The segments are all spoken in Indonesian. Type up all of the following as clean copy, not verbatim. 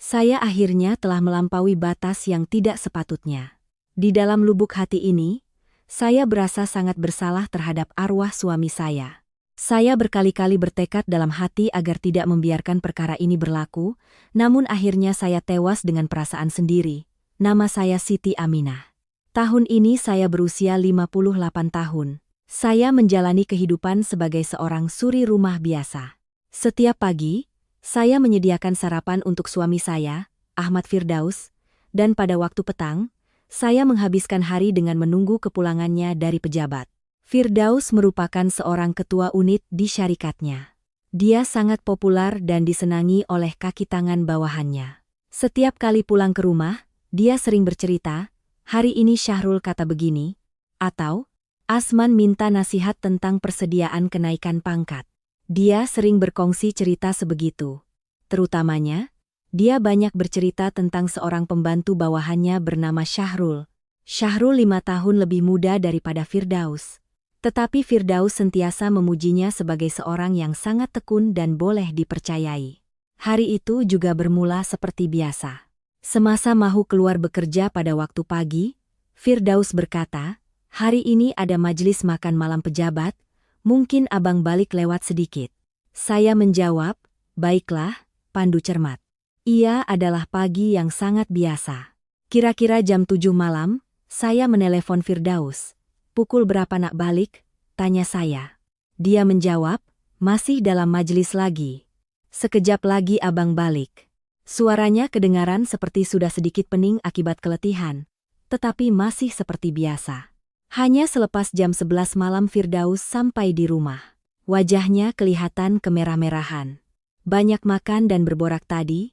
Saya akhirnya telah melampaui batas yang tidak sepatutnya. Di dalam lubuk hati ini, saya berasa sangat bersalah terhadap arwah suami saya. Saya berkali-kali bertekad dalam hati agar tidak membiarkan perkara ini berlaku, namun akhirnya saya tewas dengan perasaan sendiri. Nama saya Siti Aminah. Tahun ini saya berusia 58 tahun. Saya menjalani kehidupan sebagai seorang suri rumah biasa. Setiap pagi, saya menyediakan sarapan untuk suami saya, Ahmad Firdaus, dan pada waktu petang, saya menghabiskan hari dengan menunggu kepulangannya dari pejabat. Firdaus merupakan seorang ketua unit di syarikatnya. Dia sangat populer dan disenangi oleh kaki tangan bawahannya. Setiap kali pulang ke rumah, dia sering bercerita, "Hari ini Syahrul kata begini," atau "Asman minta nasihat tentang persediaan kenaikan pangkat." Dia sering berkongsi cerita sebegitu. Terutamanya, dia banyak bercerita tentang seorang pembantu bawahannya bernama Syahrul. Syahrul 5 tahun lebih muda daripada Firdaus. Tetapi Firdaus sentiasa memujinya sebagai seorang yang sangat tekun dan boleh dipercayai. Hari itu juga bermula seperti biasa. Semasa Mahu keluar bekerja pada waktu pagi, Firdaus berkata, "Hari ini ada majelis makan malam pejabat, mungkin abang balik lewat sedikit." Saya menjawab, "Baiklah, Pandu cermat." Ia adalah pagi yang sangat biasa. Kira-kira jam 7 malam, saya menelepon Firdaus. "Pukul berapa nak balik?" tanya saya. Dia menjawab, "Masih dalam majelis lagi. Sekejap lagi abang balik." Suaranya kedengaran seperti sudah sedikit pening akibat keletihan, tetapi masih seperti biasa. Hanya selepas jam 11 malam Firdaus sampai di rumah. Wajahnya kelihatan kemerah-merahan. Banyak makan dan berborak tadi,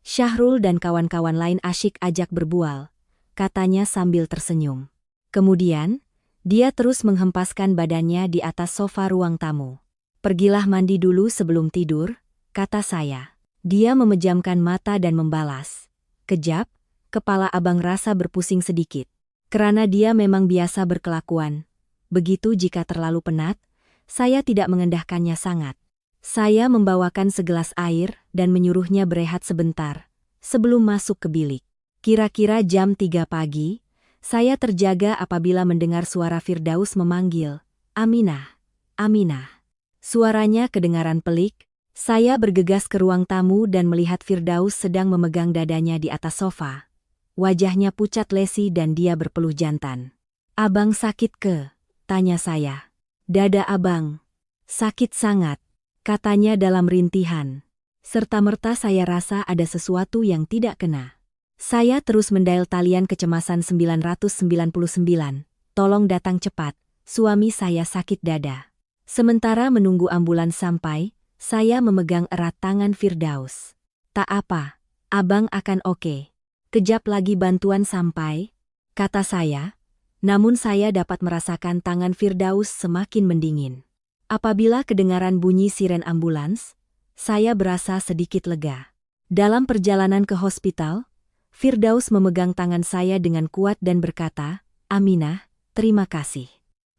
Syahrul dan kawan-kawan lain asyik ajak berbual, katanya sambil tersenyum. Kemudian, dia terus menghempaskan badannya di atas sofa ruang tamu. "Pergilah mandi dulu sebelum tidur," kata saya. Dia memejamkan mata dan membalas, "Kejap, kepala abang rasa berpusing sedikit." Kerana dia memang biasa berkelakuan. Begitu jika terlalu penat, saya tidak mengendahkannya sangat. Saya membawakan segelas air dan menyuruhnya berehat sebentar, sebelum masuk ke bilik. Kira-kira jam 3 pagi, saya terjaga apabila mendengar suara Firdaus memanggil, "Aminah, Aminah." Suaranya kedengaran pelik. Saya bergegas ke ruang tamu dan melihat Firdaus sedang memegang dadanya di atas sofa. Wajahnya pucat lesi dan dia berpeluh jantan. "Abang sakit ke?" tanya saya. "Dada abang sakit sangat," katanya dalam rintihan. Serta-merta saya rasa ada sesuatu yang tidak kena. Saya terus mendial talian kecemasan 999. "Tolong datang cepat, suami saya sakit dada." Sementara menunggu ambulans sampai, saya memegang erat tangan Firdaus. "Tak apa, abang akan oke. Kejap lagi bantuan sampai," kata saya, namun saya dapat merasakan tangan Firdaus semakin mendingin. Apabila kedengaran bunyi siren ambulans, saya berasa sedikit lega. Dalam perjalanan ke hospital, Firdaus memegang tangan saya dengan kuat dan berkata, "Aminah, terima kasih."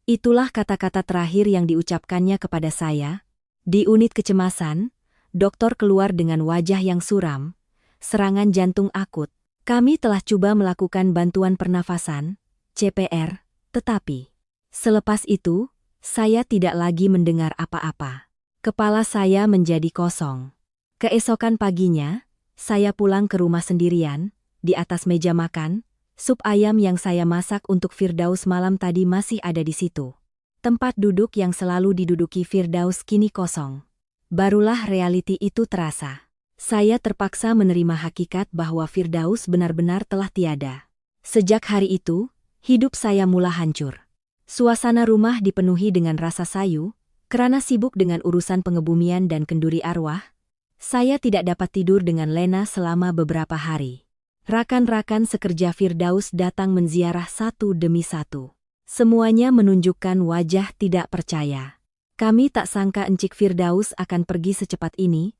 Itulah kata-kata terakhir yang diucapkannya kepada saya. Di unit kecemasan, dokter keluar dengan wajah yang suram, "Serangan jantung akut. Kami telah coba melakukan bantuan pernafasan, CPR, tetapi..." Selepas itu, saya tidak lagi mendengar apa-apa. Kepala saya menjadi kosong. Keesokan paginya, saya pulang ke rumah sendirian. Di atas meja makan, sup ayam yang saya masak untuk Firdaus malam tadi masih ada di situ. Tempat duduk yang selalu diduduki Firdaus kini kosong. Barulah realiti itu terasa. Saya terpaksa menerima hakikat bahwa Firdaus benar-benar telah tiada. Sejak hari itu, hidup saya mula hancur. Suasana rumah dipenuhi dengan rasa sayu, kerana sibuk dengan urusan pengebumian dan kenduri arwah. Saya tidak dapat tidur dengan lena selama beberapa hari. Rakan-rakan sekerja Firdaus datang menziarah satu demi satu. Semuanya menunjukkan wajah tidak percaya. "Kami tak sangka Encik Firdaus akan pergi secepat ini."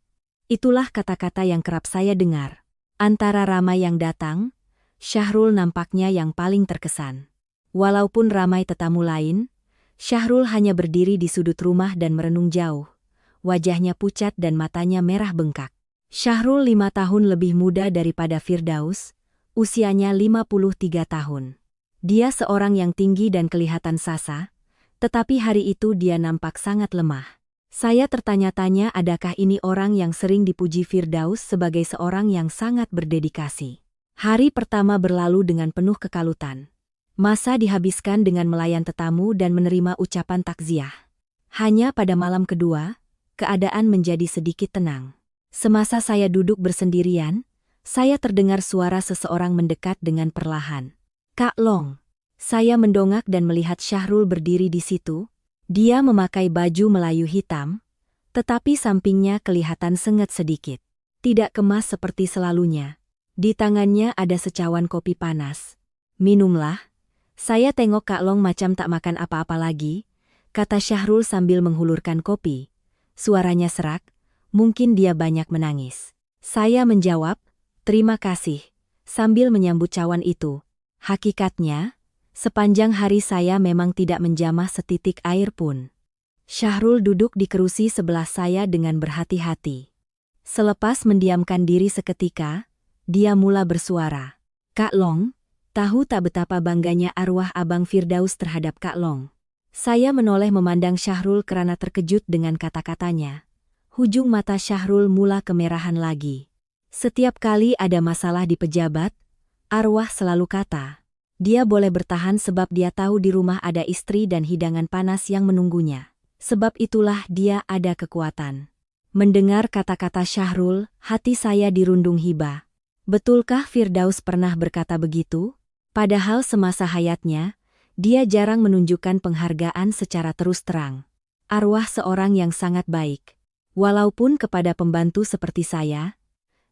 Itulah kata-kata yang kerap saya dengar. Antara ramai yang datang, Syahrul nampaknya yang paling terkesan. Walaupun ramai tetamu lain, Syahrul hanya berdiri di sudut rumah dan merenung jauh. Wajahnya pucat dan matanya merah bengkak. Syahrul 5 tahun lebih muda daripada Firdaus, usianya 53 tahun. Dia seorang yang tinggi dan kelihatan sasa, tetapi hari itu dia nampak sangat lemah. Saya tertanya-tanya adakah ini orang yang sering dipuji Firdaus sebagai seorang yang sangat berdedikasi. Hari pertama berlalu dengan penuh kekalutan. Masa dihabiskan dengan melayan tetamu dan menerima ucapan takziah. Hanya pada malam kedua, keadaan menjadi sedikit tenang. Semasa saya duduk bersendirian, saya terdengar suara seseorang mendekat dengan perlahan. "Kak Long." Saya mendongak dan melihat Syahrul berdiri di situ. Dia memakai baju Melayu hitam, tetapi sampingnya kelihatan senget sedikit. Tidak kemas seperti selalunya. Di tangannya ada secawan kopi panas. "Minumlah." Saya tengok Kak Long macam tak makan apa-apa lagi, kata Syahrul sambil menghulurkan kopi. Suaranya serak. Mungkin dia banyak menangis. Saya menjawab, "Terima kasih," sambil menyambut cawan itu. Hakikatnya, sepanjang hari saya memang tidak menjamah setitik air pun. Syahrul duduk di kerusi sebelah saya dengan berhati-hati. Selepas mendiamkan diri seketika, dia mula bersuara. "Kak Long, tahu tak betapa bangganya arwah Abang Firdaus terhadap Kak Long?" Saya menoleh memandang Syahrul karena terkejut dengan kata-katanya. Hujung mata Syahrul mula kemerahan lagi. Setiap kali ada masalah di pejabat, arwah selalu kata, dia boleh bertahan sebab dia tahu di rumah ada istri dan hidangan panas yang menunggunya. Sebab itulah dia ada kekuatan. Mendengar kata-kata Syahrul, hati saya dirundung hibah. Betulkah Firdaus pernah berkata begitu? Padahal semasa hayatnya, dia jarang menunjukkan penghargaan secara terus terang. Arwah seorang yang sangat baik. Walaupun kepada pembantu seperti saya,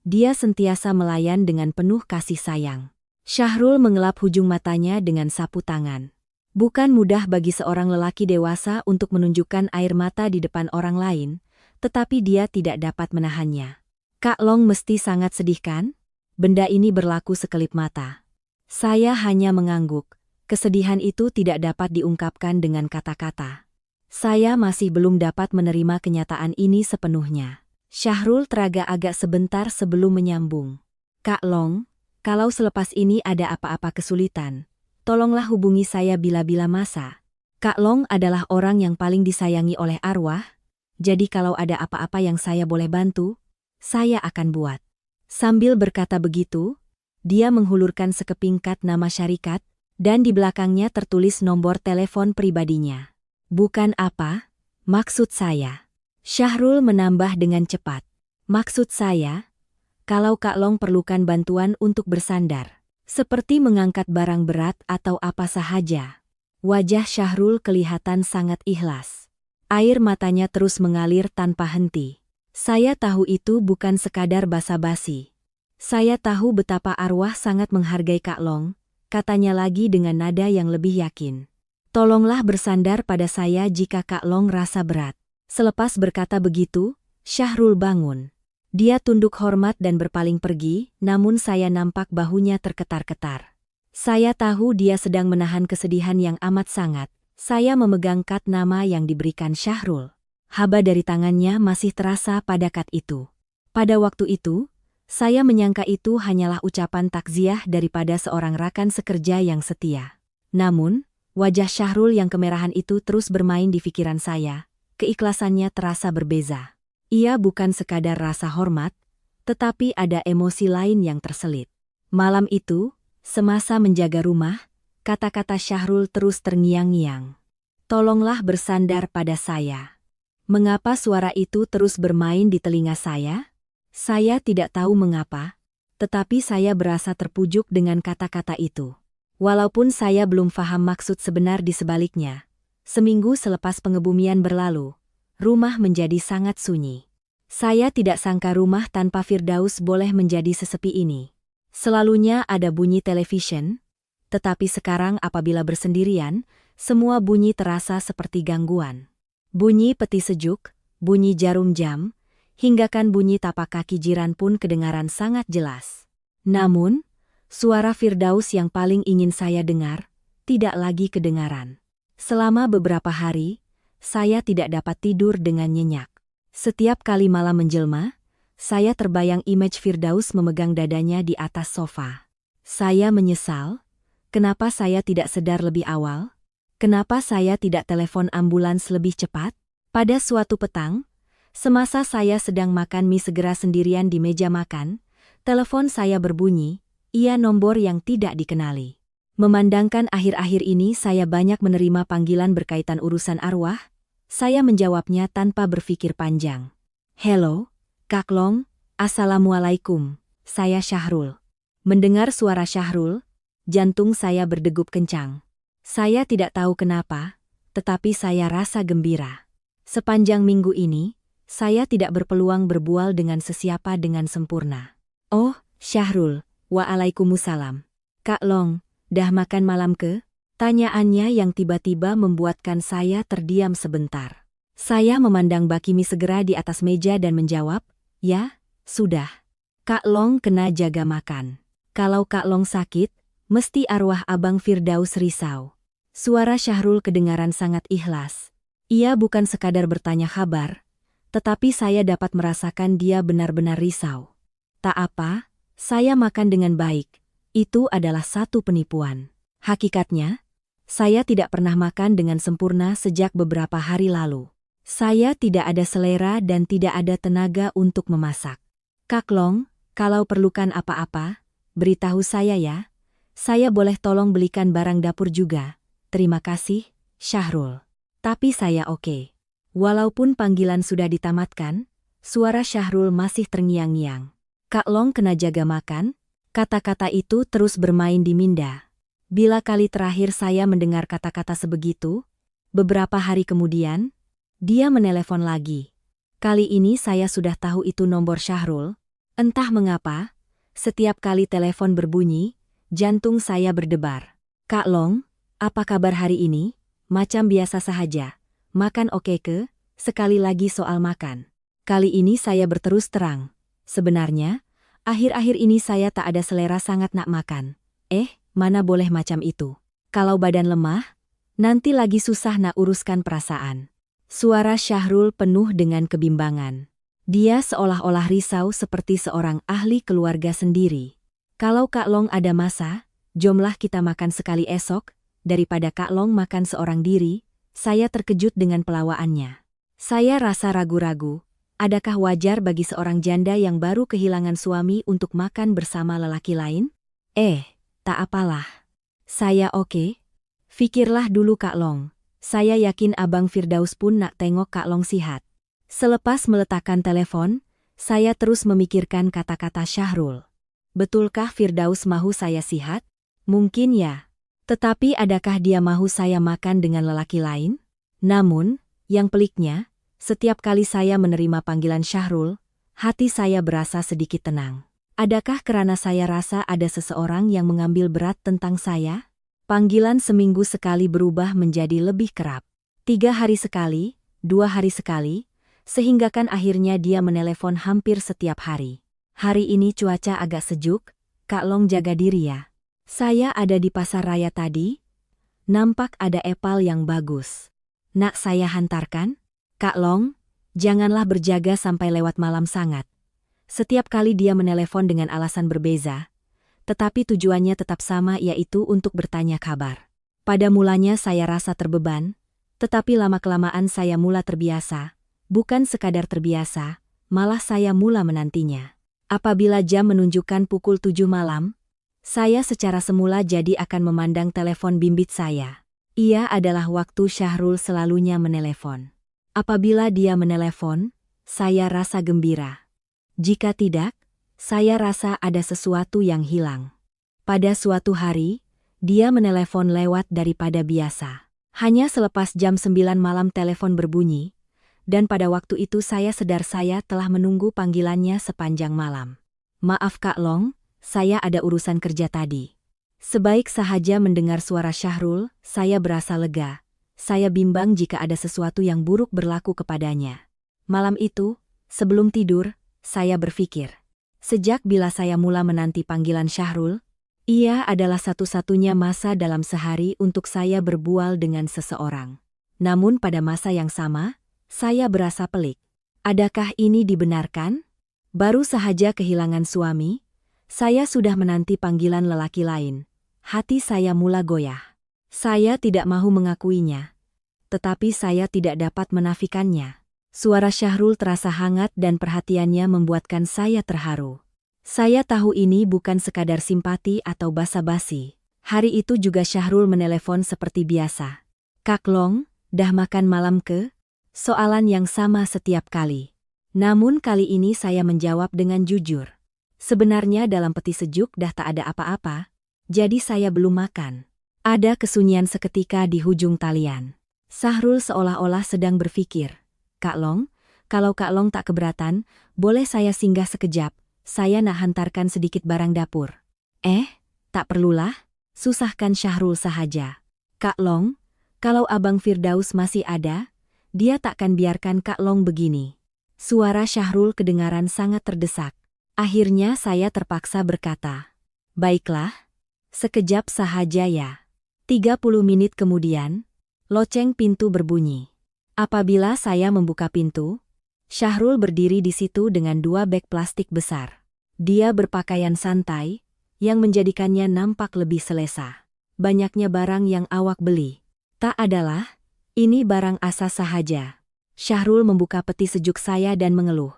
dia sentiasa melayan dengan penuh kasih sayang. Syahrul mengelap hujung matanya dengan sapu tangan. Bukan mudah bagi seorang lelaki dewasa untuk menunjukkan air mata di depan orang lain, tetapi dia tidak dapat menahannya. "Kak Long mesti sangat sedih kan?" Benda ini berlaku sekelip mata. Saya hanya mengangguk. Kesedihan itu tidak dapat diungkapkan dengan kata-kata. Saya masih belum dapat menerima kenyataan ini sepenuhnya. Syahrul teraga agak sebentar sebelum menyambung. "Kak Long, kalau selepas ini ada apa-apa kesulitan, tolonglah hubungi saya bila-bila masa. Kak Long adalah orang yang paling disayangi oleh arwah, jadi kalau ada apa-apa yang saya boleh bantu, saya akan buat." Sambil berkata begitu, dia menghulurkan sekepingkat nama syarikat, dan di belakangnya tertulis nomor telepon pribadinya. "Bukan apa, maksud saya." Syahrul menambah dengan cepat. "Maksud saya, kalau Kak Long perlukan bantuan untuk bersandar, seperti mengangkat barang berat atau apa sahaja." Wajah Syahrul kelihatan sangat ikhlas. Air matanya terus mengalir tanpa henti. Saya tahu itu bukan sekadar basa-basi. Saya tahu betapa arwah sangat menghargai Kak Long, katanya lagi dengan nada yang lebih yakin. "Tolonglah bersandar pada saya jika Kak Long rasa berat." Selepas berkata begitu, Syahrul bangun. Dia tunduk hormat dan berpaling pergi, namun saya nampak bahunya terketar-ketar. Saya tahu dia sedang menahan kesedihan yang amat sangat. Saya memegang kad nama yang diberikan Syahrul. Haba dari tangannya masih terasa pada kad itu. Pada waktu itu, saya menyangka itu hanyalah ucapan takziah daripada seorang rakan sekerja yang setia. Namun, wajah Syahrul yang kemerahan itu terus bermain di pikiran saya. Keikhlasannya terasa berbeza. Ia bukan sekadar rasa hormat, tetapi ada emosi lain yang terselip. Malam itu, semasa menjaga rumah, kata-kata Syahrul terus terngiang-ngiang. "Tolonglah bersandar pada saya." Mengapa suara itu terus bermain di telinga saya? Saya tidak tahu mengapa, tetapi saya berasa terpujuk dengan kata-kata itu. Walaupun saya belum faham maksud sebenar di sebaliknya, seminggu selepas pengebumian berlalu, rumah menjadi sangat sunyi. Saya tidak sangka rumah tanpa Firdaus boleh menjadi sesepi ini. Selalunya ada bunyi televisyen, tetapi sekarang apabila bersendirian, semua bunyi terasa seperti gangguan. Bunyi peti sejuk, bunyi jarum jam, hinggakan bunyi tapak kaki jiran pun kedengaran sangat jelas. Namun, suara Firdaus yang paling ingin saya dengar, tidak lagi kedengaran. Selama beberapa hari, saya tidak dapat tidur dengan nyenyak. Setiap kali malam menjelma, saya terbayang image Firdaus memegang dadanya di atas sofa. Saya menyesal. Kenapa saya tidak sedar lebih awal? Kenapa saya tidak telepon ambulans lebih cepat? Pada suatu petang, semasa saya sedang makan mie segera sendirian di meja makan, telepon saya berbunyi, ia nomor yang tidak dikenali. Memandangkan akhir-akhir ini saya banyak menerima panggilan berkaitan urusan arwah, saya menjawabnya tanpa berpikir panjang. Hello, Kak Long, Assalamualaikum, saya Syahrul. Mendengar suara Syahrul, jantung saya berdegup kencang. Saya tidak tahu kenapa, tetapi saya rasa gembira. Sepanjang minggu ini, saya tidak berpeluang berbual dengan sesiapa dengan sempurna. Oh, Syahrul, waalaikumsalam. Kak Long, dah makan malam ke? Tanyaannya yang tiba-tiba membuatkan saya terdiam sebentar. Saya memandang baki mie segera di atas meja dan menjawab, ya, sudah. Kak Long kena jaga makan. Kalau Kak Long sakit, mesti arwah Abang Firdaus risau. Suara Syahrul kedengaran sangat ikhlas. Ia bukan sekadar bertanya kabar, tetapi saya dapat merasakan dia benar-benar risau. Tak apa, saya makan dengan baik. Itu adalah satu penipuan. Hakikatnya, saya tidak pernah makan dengan sempurna sejak beberapa hari lalu. Saya tidak ada selera dan tidak ada tenaga untuk memasak. Kak Long, kalau perlukan apa-apa, beritahu saya ya. Saya boleh tolong belikan barang dapur juga. Terima kasih, Syahrul. Tapi saya oke. Walaupun panggilan sudah ditamatkan, suara Syahrul masih terngiang-ngiang. Kak Long kena jaga makan? Kata-kata itu terus bermain di minda. Bila kali terakhir saya mendengar kata-kata sebegitu, beberapa hari kemudian, dia menelepon lagi. Kali ini saya sudah tahu itu nomor Syahrul. Entah mengapa, setiap kali telepon berbunyi, jantung saya berdebar. Kak Long, apa kabar hari ini? Macam biasa sahaja. Makan oke ke? Sekali lagi soal makan. Kali ini saya berterus terang. Sebenarnya, akhir-akhir ini saya tak ada selera sangat nak makan. Mana boleh macam itu. Kalau badan lemah, nanti lagi susah nak uruskan perasaan. Suara Syahrul penuh dengan kebimbangan. Dia seolah-olah risau seperti seorang ahli keluarga sendiri. Kalau Kak Long ada masa, jomlah kita makan sekali esok, daripada Kak Long makan seorang diri. Saya terkejut dengan pelawaannya. Saya rasa ragu-ragu, adakah wajar bagi seorang janda yang baru kehilangan suami untuk makan bersama lelaki lain? Tak apalah. Saya oke. Fikirlah dulu Kak Long. Saya yakin Abang Firdaus pun nak tengok Kak Long sihat. Selepas meletakkan telepon, saya terus memikirkan kata-kata Syahrul. Betulkah Firdaus mahu saya sihat? Mungkin ya. Tetapi adakah dia mahu saya makan dengan lelaki lain? Namun, yang peliknya, setiap kali saya menerima panggilan Syahrul, hati saya berasa sedikit tenang. Adakah karena saya rasa ada seseorang yang mengambil berat tentang saya? Panggilan seminggu sekali berubah menjadi lebih kerap. 3 hari sekali, 2 hari sekali, sehinggakan akhirnya dia menelepon hampir setiap hari. Hari ini cuaca agak sejuk, Kak Long jaga diri ya. Saya ada di pasar raya tadi. Nampak ada epal yang bagus. Nak saya hantarkan? Kak Long, janganlah berjaga sampai lewat malam sangat. Setiap kali dia menelepon dengan alasan berbeza, tetapi tujuannya tetap sama yaitu untuk bertanya kabar. Pada mulanya saya rasa terbeban, tetapi lama-kelamaan saya mula terbiasa. Bukan sekadar terbiasa, malah saya mula menantinya. Apabila jam menunjukkan pukul 7 malam, saya secara semula jadi akan memandang telepon bimbit saya. Ia adalah waktu Syahrul selalunya menelepon. Apabila dia menelepon, saya rasa gembira. Jika tidak, saya rasa ada sesuatu yang hilang. Pada suatu hari, dia menelepon lewat daripada biasa. Hanya selepas jam 9 malam telepon berbunyi, dan pada waktu itu saya sadar saya telah menunggu panggilannya sepanjang malam. Maaf Kak Long, saya ada urusan kerja tadi. Sebaik sahaja mendengar suara Syahrul, saya berasa lega. Saya bimbang jika ada sesuatu yang buruk berlaku kepadanya. Malam itu, sebelum tidur, saya berpikir. Sejak bila saya mula menanti panggilan Syahrul, ia adalah satu-satunya masa dalam sehari untuk saya berbual dengan seseorang. Namun pada masa yang sama, saya berasa pelik. Adakah ini dibenarkan? Baru saja kehilangan suami, saya sudah menanti panggilan lelaki lain. Hati saya mula goyah. Saya tidak mahu mengakuinya, tetapi saya tidak dapat menafikannya. Suara Syahrul terasa hangat dan perhatiannya membuatkan saya terharu. Saya tahu ini bukan sekadar simpati atau basa-basi. Hari itu juga Syahrul menelepon seperti biasa. "Kak Long, dah makan malam ke?" Soalan yang sama setiap kali. Namun kali ini saya menjawab dengan jujur. Sebenarnya dalam peti sejuk dah tak ada apa-apa, jadi saya belum makan. Ada kesunyian seketika di hujung talian. Syahrul seolah-olah sedang berpikir, "Kak Long, kalau Kak Long tak keberatan, boleh saya singgah sekejap, saya nak hantarkan sedikit barang dapur." Tak perlulah, susahkan Syahrul sahaja. "Kak Long, kalau Abang Firdaus masih ada, dia takkan biarkan Kak Long begini." Suara Syahrul kedengaran sangat terdesak. Akhirnya saya terpaksa berkata, "Baiklah, sekejap sahaja ya." 30 menit kemudian, loceng pintu berbunyi. Apabila saya membuka pintu, Syahrul berdiri di situ dengan 2 beg plastik besar. Dia berpakaian santai, yang menjadikannya nampak lebih selesa. Banyaknya barang yang awak beli. Tak adalah, ini barang asas sahaja. Syahrul membuka peti sejuk saya dan mengeluh.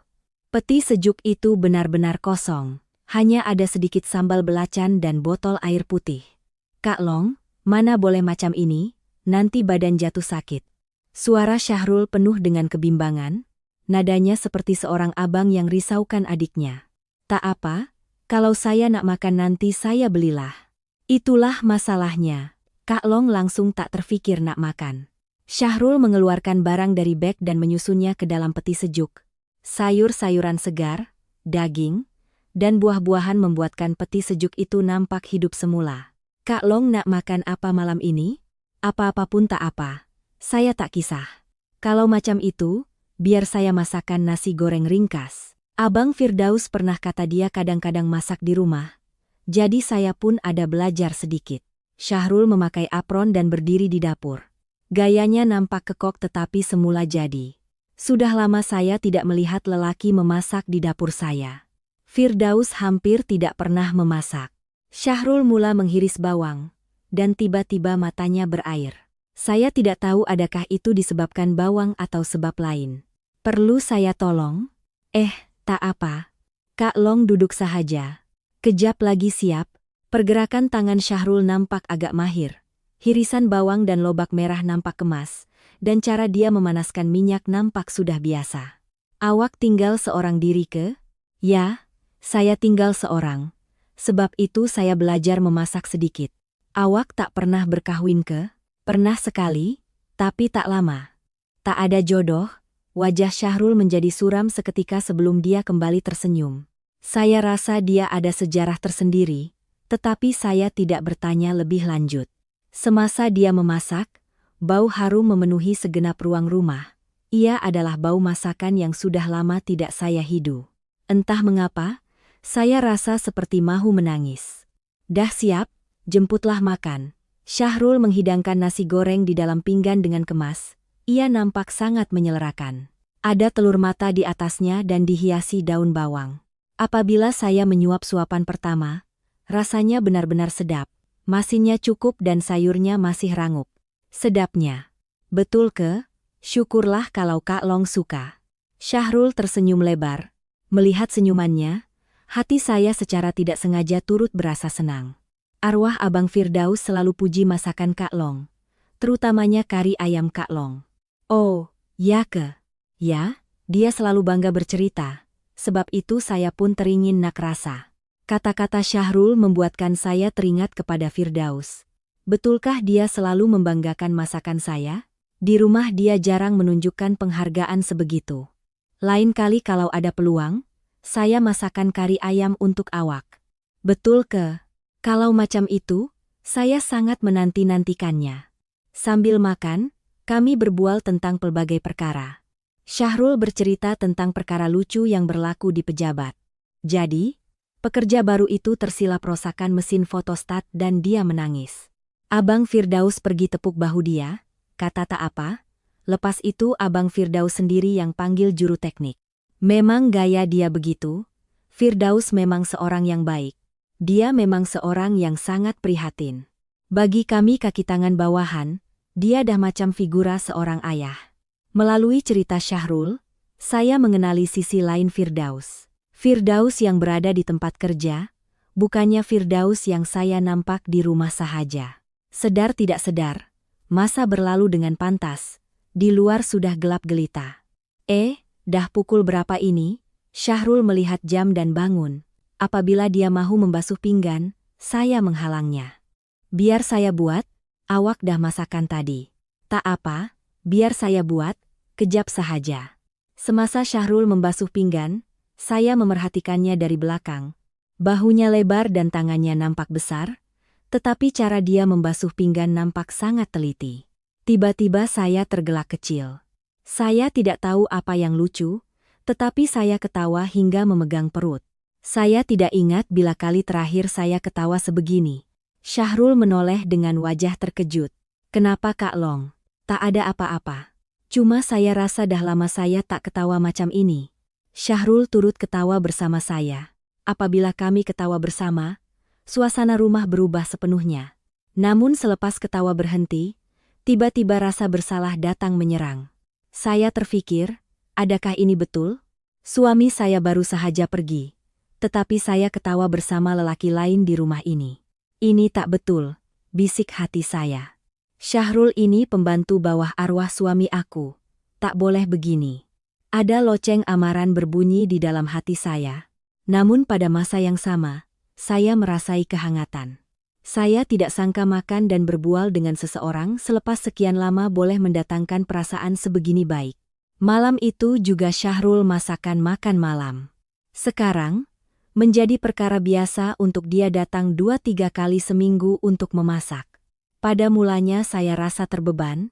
Peti sejuk itu benar-benar kosong. Hanya ada sedikit sambal belacan dan botol air putih. "Kak Long, mana boleh macam ini, nanti badan jatuh sakit." Suara Syahrul penuh dengan kebimbangan, nadanya seperti seorang abang yang risaukan adiknya. "Tak apa, kalau saya nak makan nanti saya belilah." Itulah masalahnya. Kak Long langsung tak terfikir nak makan. Syahrul mengeluarkan barang dari beg dan menyusunnya ke dalam peti sejuk. Sayur-sayuran segar, daging, dan buah-buahan membuatkan peti sejuk itu nampak hidup semula. "Kak Long nak makan apa malam ini?" "Apa-apapun tak apa. Saya tak kisah. Kalau macam itu, biar saya masakan nasi goreng ringkas. Abang Firdaus pernah kata dia kadang-kadang masak di rumah. Jadi saya pun ada belajar sedikit." Syahrul memakai apron dan berdiri di dapur. Gayanya nampak kekok tetapi semula jadi. Sudah lama saya tidak melihat lelaki memasak di dapur saya. Firdaus hampir tidak pernah memasak. Syahrul mula menghiris bawang, dan tiba-tiba matanya berair. Saya tidak tahu adakah itu disebabkan bawang atau sebab lain. "Perlu saya tolong?" Tak apa. Kak Long duduk sahaja. Kejap lagi siap." Pergerakan tangan Syahrul nampak agak mahir. Hirisan bawang dan lobak merah nampak kemas, dan cara dia memanaskan minyak nampak sudah biasa. "Awak tinggal seorang diri ke?" "Ya, saya tinggal seorang. Sebab itu saya belajar memasak sedikit." "Awak tak pernah berkahwin ke?" "Pernah sekali, tapi tak lama." "Tak ada jodoh?" Wajah Syahrul menjadi suram seketika sebelum dia kembali tersenyum. Saya rasa dia ada sejarah tersendiri, tetapi saya tidak bertanya lebih lanjut. Semasa dia memasak, bau harum memenuhi segenap ruang rumah. Ia adalah bau masakan yang sudah lama tidak saya hidu. Entah mengapa, saya rasa seperti mahu menangis. "Dah siap, jemputlah makan." Syahrul menghidangkan nasi goreng di dalam pinggan dengan kemas. Ia nampak sangat menyelerakan. Ada telur mata di atasnya dan dihiasi daun bawang. Apabila saya menyuap suapan pertama, rasanya benar-benar sedap. Masinnya cukup dan sayurnya masih rangup. Sedapnya. "Betul ke? Syukurlah kalau Kak Long suka." Syahrul tersenyum lebar. Melihat senyumannya, hati saya secara tidak sengaja turut berasa senang. Arwah Abang Firdaus selalu puji masakan Kak Long, terutamanya kari ayam Kak Long. "Oh, ya ke?" "Ya," dia selalu bangga bercerita. "Sebab itu saya pun teringin nak rasa." Kata-kata Syahrul membuatkan saya teringat kepada Firdaus. Betulkah dia selalu membanggakan masakan saya? Di rumah dia jarang menunjukkan penghargaan sebegitu. Lain kali kalau ada peluang, saya masakan kari ayam untuk awak. "Betul ke? Kalau macam itu, saya sangat menanti-nantikannya." Sambil makan, kami berbual tentang pelbagai perkara. Syahrul bercerita tentang perkara lucu yang berlaku di pejabat. Jadi, pekerja baru itu tersilap rosakan mesin fotostat dan dia menangis. Abang Firdaus pergi tepuk bahu dia, kata tak apa. Lepas itu Abang Firdaus sendiri yang panggil juru teknik. Memang gaya dia begitu. Firdaus memang seorang yang baik. Dia memang seorang yang sangat prihatin. Bagi kami kaki tangan bawahan, dia dah macam figura seorang ayah. Melalui cerita Syahrul, saya mengenali sisi lain Firdaus. Firdaus yang berada di tempat kerja, bukannya Firdaus yang saya nampak di rumah sahaja. Sedar tidak sedar, masa berlalu dengan pantas, di luar sudah gelap gelita. Dah pukul berapa ini? Syahrul melihat jam dan bangun. Apabila dia mahu membasuh pinggan, saya menghalangnya. Biar saya buat, awak dah masakan tadi. Tak apa, biar saya buat, kejap sahaja. Semasa Syahrul membasuh pinggan, saya memerhatikannya dari belakang. Bahunya lebar dan tangannya nampak besar, tetapi cara dia membasuh pinggan nampak sangat teliti. Tiba-tiba saya tergelak kecil. Saya tidak tahu apa yang lucu, tetapi saya ketawa hingga memegang perut. Saya tidak ingat bila kali terakhir saya ketawa sebegini. Syahrul menoleh dengan wajah terkejut. Kenapa Kak Long? Tak ada apa-apa. Cuma saya rasa dah lama saya tak ketawa macam ini. Syahrul turut ketawa bersama saya. Apabila kami ketawa bersama, suasana rumah berubah sepenuhnya. Namun selepas ketawa berhenti, tiba-tiba rasa bersalah datang menyerang. Saya terfikir, adakah ini betul? Suami saya baru sahaja pergi, tetapi saya ketawa bersama lelaki lain di rumah ini. Ini tak betul, bisik hati saya. Syahrul ini pembantu bawah arwah suami aku. Tak boleh begini. Ada loceng amaran berbunyi di dalam hati saya. Namun pada masa yang sama, saya merasai kehangatan. Saya tidak sangka makan dan berbual dengan seseorang selepas sekian lama boleh mendatangkan perasaan sebegini baik. Malam itu juga Syahrul masakan makan malam. Sekarang, menjadi perkara biasa untuk dia datang 2-3 kali seminggu untuk memasak. Pada mulanya saya rasa terbeban,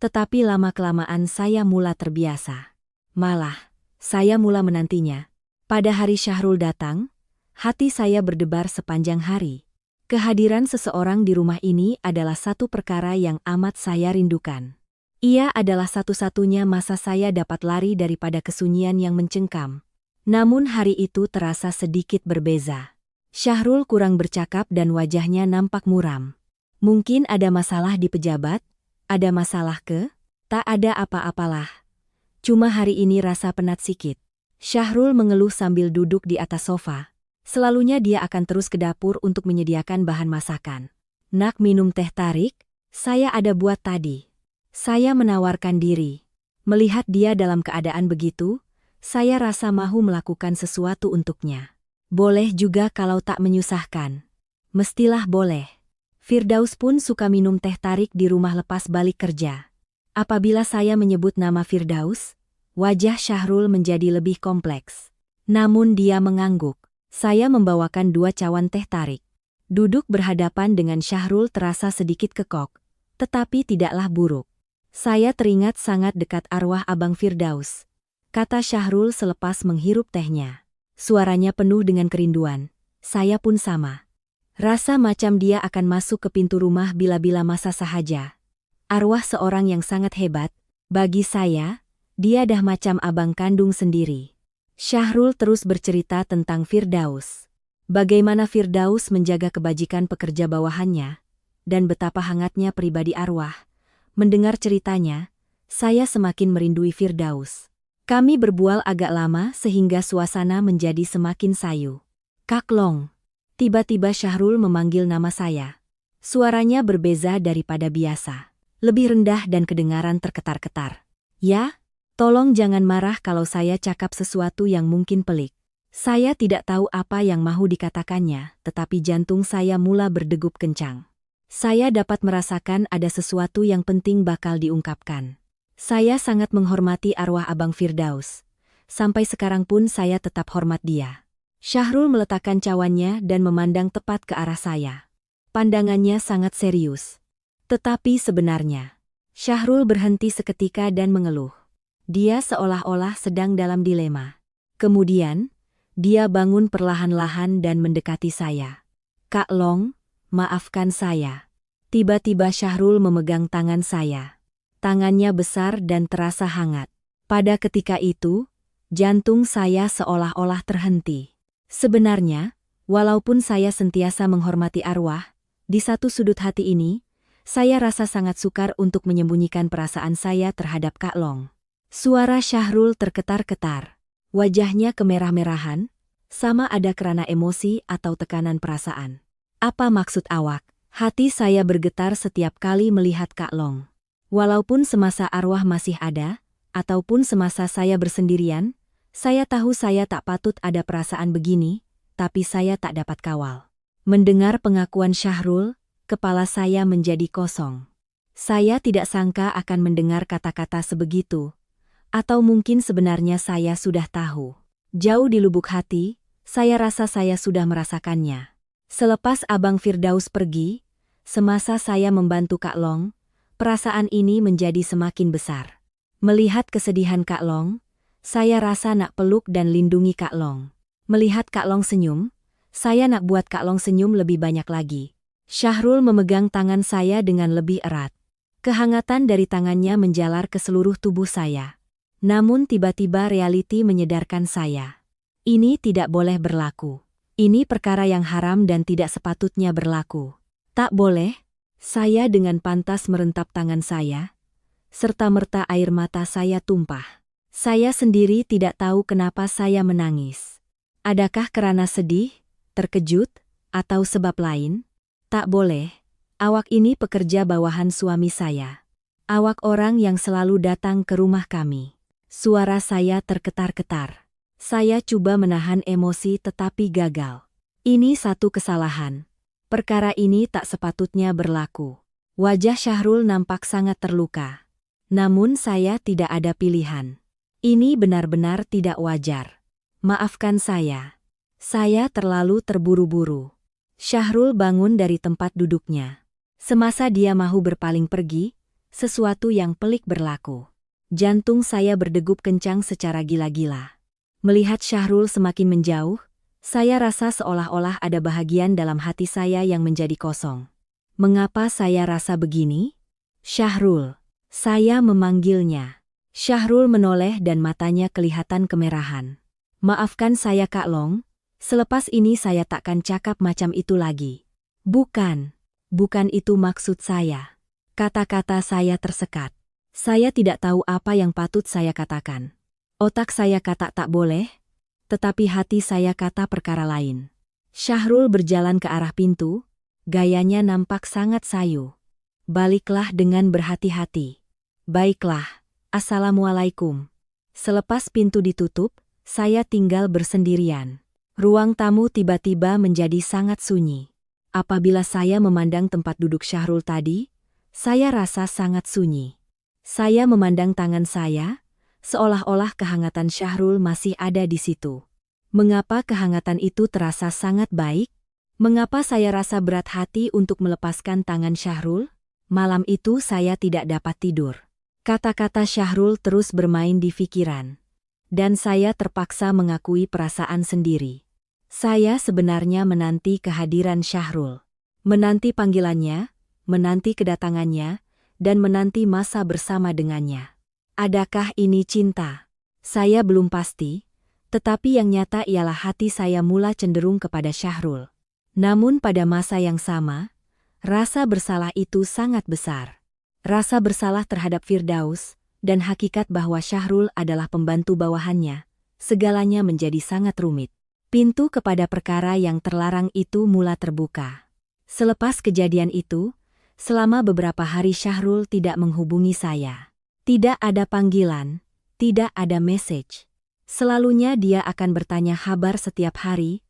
tetapi lama-kelamaan saya mula terbiasa. Malah, saya mula menantinya. Pada hari Syahrul datang, hati saya berdebar sepanjang hari. Kehadiran seseorang di rumah ini adalah satu perkara yang amat saya rindukan. Ia adalah satu-satunya masa saya dapat lari daripada kesunyian yang mencengkam. Namun hari itu terasa sedikit berbeza. Syahrul kurang bercakap dan wajahnya nampak muram. Mungkin ada masalah di pejabat? Ada masalah ke? Tak ada apa-apalah. Cuma hari ini rasa penat sikit. Syahrul mengeluh sambil duduk di atas sofa. Selalunya dia akan terus ke dapur untuk menyediakan bahan masakan. Nak minum teh tarik? Saya ada buat tadi. Saya menawarkan diri. Melihat dia dalam keadaan begitu, saya rasa mahu melakukan sesuatu untuknya. Boleh juga kalau tak menyusahkan. Mestilah boleh. Firdaus pun suka minum teh tarik di rumah lepas balik kerja. Apabila saya menyebut nama Firdaus, wajah Syahrul menjadi lebih kompleks. Namun dia mengangguk. Saya membawakan 2 cawan teh tarik. Duduk berhadapan dengan Syahrul terasa sedikit kekok, tetapi tidaklah buruk. Saya teringat sangat dekat arwah Abang Firdaus, kata Syahrul selepas menghirup tehnya. Suaranya penuh dengan kerinduan. Saya pun sama. Rasa macam dia akan masuk ke pintu rumah bila-bila masa sahaja. Arwah seorang yang sangat hebat, bagi saya, dia dah macam abang kandung sendiri. Syahrul terus bercerita tentang Firdaus. Bagaimana Firdaus menjaga kebajikan pekerja bawahannya, dan betapa hangatnya pribadi arwah. Mendengar ceritanya, saya semakin merindui Firdaus. Kami berbual agak lama sehingga suasana menjadi semakin sayu. Kak Long. Tiba-tiba Syahrul memanggil nama saya. Suaranya berbeza daripada biasa. Lebih rendah dan kedengaran terketar-ketar. Ya? Tolong jangan marah kalau saya cakap sesuatu yang mungkin pelik. Saya tidak tahu apa yang mahu dikatakannya, tetapi jantung saya mula berdegup kencang. Saya dapat merasakan ada sesuatu yang penting bakal diungkapkan. Saya sangat menghormati arwah Abang Firdaus. Sampai sekarang pun saya tetap hormat dia. Syahrul meletakkan cawannya dan memandang tepat ke arah saya. Pandangannya sangat serius. Tetapi sebenarnya, Syahrul berhenti seketika dan mengeluh. Dia seolah-olah sedang dalam dilema. Kemudian, dia bangun perlahan-lahan dan mendekati saya. Kak Long, maafkan saya. Tiba-tiba Syahrul memegang tangan saya. Tangannya besar dan terasa hangat. Pada ketika itu, Jantung saya seolah-olah terhenti. Sebenarnya, walaupun saya sentiasa menghormati arwah, di satu sudut hati ini, saya rasa sangat sukar untuk menyembunyikan perasaan saya terhadap Kak Long. Suara Syahrul terketar-ketar. Wajahnya kemerah-merahan, sama ada karena emosi atau tekanan perasaan. Apa maksud awak? Hati saya bergetar setiap kali melihat Kak Long. Walaupun semasa arwah masih ada, ataupun semasa saya bersendirian, saya tahu saya tak patut ada perasaan begini, tapi saya tak dapat kawal. Mendengar pengakuan Syahrul, kepala saya menjadi kosong. Saya tidak sangka akan mendengar kata-kata sebegitu. Atau mungkin sebenarnya saya sudah tahu. Jauh di lubuk hati, saya rasa saya sudah merasakannya. Selepas Abang Firdaus pergi, semasa saya membantu Kak Long, perasaan ini menjadi semakin besar. Melihat kesedihan Kak Long, saya rasa nak peluk dan lindungi Kak Long. Melihat Kak Long senyum, saya nak buat Kak Long senyum lebih banyak lagi. Syahrul memegang tangan saya dengan lebih erat. Kehangatan dari tangannya menjalar ke seluruh tubuh saya. Namun tiba-tiba realiti menyedarkan saya. Ini tidak boleh berlaku. Ini perkara yang haram dan tidak sepatutnya berlaku. Tak boleh. Saya dengan pantas merentap tangan saya, serta-merta air mata saya tumpah. Saya sendiri tidak tahu kenapa saya menangis. Adakah karena sedih, terkejut, atau sebab lain? Tak boleh. Awak ini pekerja bawahan suami saya. Awak orang yang selalu datang ke rumah kami. Suara saya terketar-ketar. Saya coba menahan emosi tetapi gagal. Ini satu kesalahan. Perkara ini tak sepatutnya berlaku. Wajah Syahrul nampak sangat terluka. Namun saya tidak ada pilihan. Ini benar-benar tidak wajar. Maafkan saya. Saya terlalu terburu-buru. Syahrul bangun dari tempat duduknya. Semasa dia mahu berpaling pergi, sesuatu yang pelik berlaku. Jantung saya berdegup kencang secara gila-gila. Melihat Syahrul semakin menjauh, saya rasa seolah-olah ada bahagian dalam hati saya yang menjadi kosong. Mengapa saya rasa begini? Syahrul. Saya memanggilnya. Syahrul menoleh dan matanya kelihatan kemerahan. Maafkan saya Kak Long, selepas ini saya takkan cakap macam itu lagi. Bukan itu maksud saya. Kata-kata saya tersekat. Saya tidak tahu apa yang patut saya katakan. Otak saya kata tak boleh, tetapi hati saya kata perkara lain. Syahrul berjalan ke arah pintu, gayanya nampak sangat sayu. Baliklah dengan berhati-hati. Baiklah. Assalamualaikum. Selepas pintu ditutup, saya tinggal bersendirian. Ruang tamu tiba-tiba menjadi sangat sunyi. Apabila saya memandang tempat duduk Syahrul tadi, saya rasa sangat sunyi. Saya memandang tangan saya, seolah-olah kehangatan Syahrul masih ada di situ. Mengapa kehangatan itu terasa sangat baik? Mengapa saya rasa berat hati untuk melepaskan tangan Syahrul? Malam itu saya tidak dapat tidur. Kata-kata Syahrul terus bermain di pikiran. Dan saya terpaksa mengakui perasaan sendiri. Saya sebenarnya menanti kehadiran Syahrul. Menanti panggilannya, menanti kedatangannya, dan menanti masa bersama dengannya. Adakah ini cinta? Saya belum pasti, tetapi yang nyata ialah hati saya mula cenderung kepada Syahrul. Namun pada masa yang sama, rasa bersalah itu sangat besar. Rasa bersalah terhadap Firdaus, dan hakikat bahwa Syahrul adalah pembantu bawahannya, segalanya menjadi sangat rumit. Pintu kepada perkara yang terlarang itu mula terbuka. Selepas kejadian itu, selama beberapa hari Syahrul tidak menghubungi saya. Tidak ada panggilan, tidak ada message. Selalunya dia akan bertanya kabar setiap hari.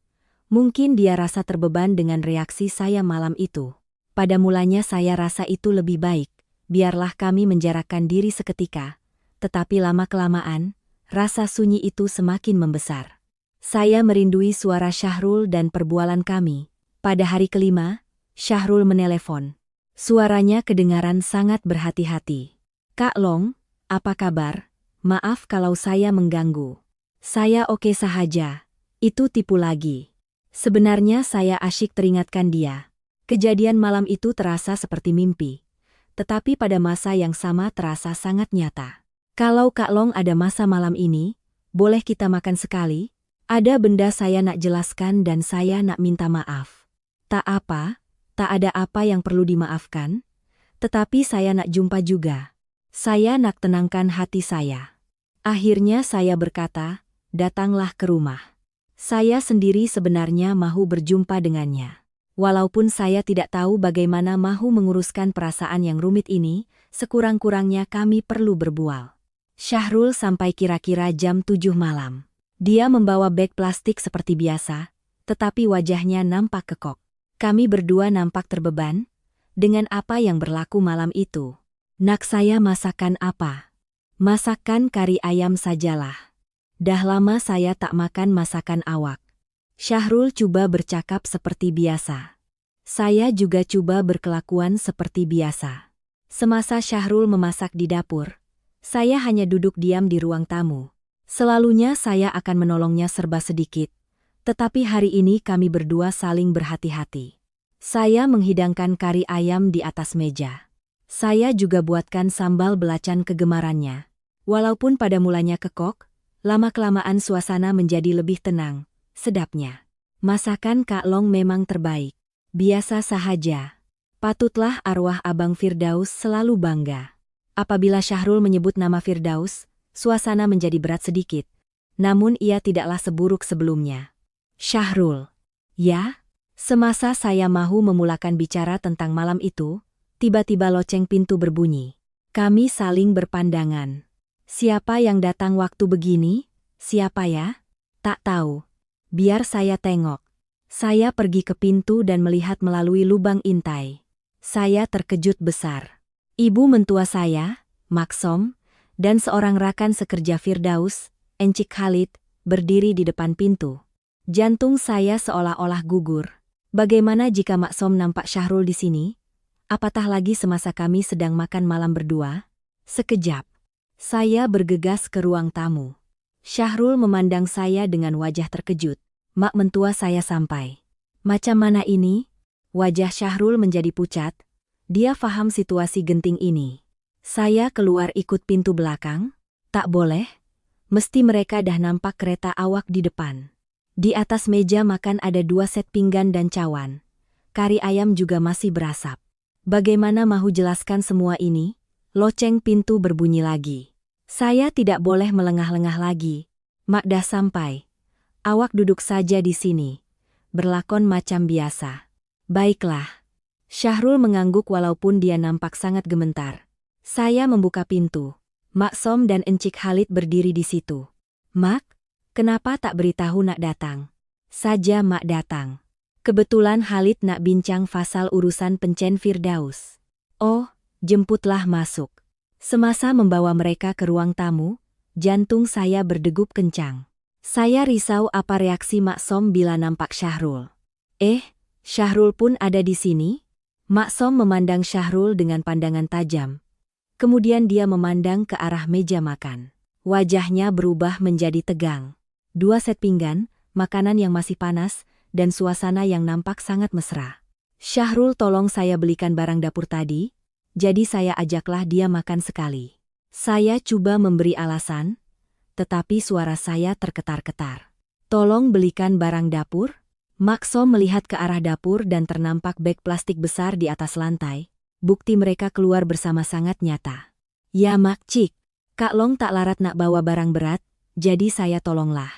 Mungkin dia rasa terbeban dengan reaksi saya malam itu. Pada mulanya saya rasa itu lebih baik. Biarlah kami menjarakkan diri seketika, tetapi lama-kelamaan, rasa sunyi itu semakin membesar. Saya merindui suara Syahrul dan perbualan kami. Pada hari kelima, Syahrul menelepon. Suaranya kedengaran sangat berhati-hati. Kak Long, apa kabar? Maaf kalau saya mengganggu. Saya oke sahaja. Itu tipu lagi. Sebenarnya saya asyik teringatkan dia. Kejadian malam itu terasa seperti mimpi. Tetapi pada masa yang sama terasa sangat nyata. Kalau Kak Long ada masa malam ini, boleh kita makan sekali? Ada benda saya nak jelaskan dan saya nak minta maaf. Tak apa, tak ada apa yang perlu dimaafkan. Tetapi saya nak jumpa juga. Saya nak tenangkan hati saya. Akhirnya saya berkata, datanglah ke rumah. Saya sendiri sebenarnya mahu berjumpa dengannya. Walaupun saya tidak tahu bagaimana mahu menguruskan perasaan yang rumit ini, sekurang-kurangnya kami perlu berbual. Syahrul sampai kira-kira jam 7 malam. Dia membawa beg plastik seperti biasa, tetapi wajahnya nampak kekok. Kami berdua nampak terbeban dengan apa yang berlaku malam itu. Nak saya masakan apa? Masakan kari ayam sajalah. Dah lama saya tak makan masakan awak. Syahrul coba bercakap seperti biasa. Saya juga coba berkelakuan seperti biasa. Semasa Syahrul memasak di dapur, saya hanya duduk diam di ruang tamu. Selalunya saya akan menolongnya serba sedikit, tetapi hari ini kami berdua saling berhati-hati. Saya menghidangkan kari ayam di atas meja. Saya juga buatkan sambal belacan kegemarannya. Walaupun pada mulanya kekok, lama-kelamaan suasana menjadi lebih tenang, sedapnya. Masakan Kak Long memang terbaik. Biasa sahaja. Patutlah arwah Abang Firdaus selalu bangga. Apabila Syahrul menyebut nama Firdaus, suasana menjadi berat sedikit. Namun ia tidaklah seburuk sebelumnya. Syahrul. Ya? Semasa saya mahu memulakan bicara tentang malam itu, tiba-tiba loceng pintu berbunyi. Kami saling berpandangan. Siapa yang datang waktu begini? Siapa ya? Tak tahu. Biar saya tengok. Saya pergi ke pintu dan melihat melalui lubang intai. Saya terkejut besar. Ibu mentua saya, Maksom, dan seorang rakan sekerja Firdaus, Encik Khalid, berdiri di depan pintu. Jantung saya seolah-olah gugur. Bagaimana jika Maksom nampak Syahrul di sini? Apatah lagi semasa kami sedang makan malam berdua? Sekejap. Saya bergegas ke ruang tamu. Syahrul memandang saya dengan wajah terkejut. Mak mentua saya sampai. Macam mana ini? Wajah Syahrul menjadi pucat. Dia faham situasi genting ini. Saya keluar ikut pintu belakang? Tak boleh. Mesti mereka dah nampak kereta awak di depan. Di atas meja makan ada 2 set pinggan dan cawan. Kari ayam juga masih berasap. Bagaimana mahu jelaskan semua ini? Loceng pintu berbunyi lagi. Saya tidak boleh melengah-lengah lagi. Mak dah sampai. Awak duduk saja di sini. Berlakon macam biasa. Baiklah. Syahrul mengangguk walaupun dia nampak sangat gemetar. Saya membuka pintu. Maksom dan Encik Khalid berdiri di situ. Mak, kenapa tak beritahu nak datang? Saja Mak datang. Kebetulan Khalid nak bincang pasal urusan pencen Firdaus. Oh, jemputlah masuk. Semasa membawa mereka ke ruang tamu, jantung saya berdegup kencang. Saya risau apa reaksi Maksom bila nampak Syahrul. Syahrul pun ada di sini? Maksom memandang Syahrul dengan pandangan tajam. Kemudian dia memandang ke arah meja makan. Wajahnya berubah menjadi tegang. 2 set pinggan, makanan yang masih panas, dan suasana yang nampak sangat mesra. Syahrul tolong saya belikan barang dapur tadi, jadi saya ajaklah dia makan sekali. Saya coba memberi alasan, tetapi suara saya terketar-ketar. Tolong belikan barang dapur? Maksom melihat ke arah dapur dan ternampak beg plastik besar di atas lantai. Bukti mereka keluar bersama sangat nyata. Ya Mak Cik, Kak Long tak larat nak bawa barang berat, jadi saya tolonglah.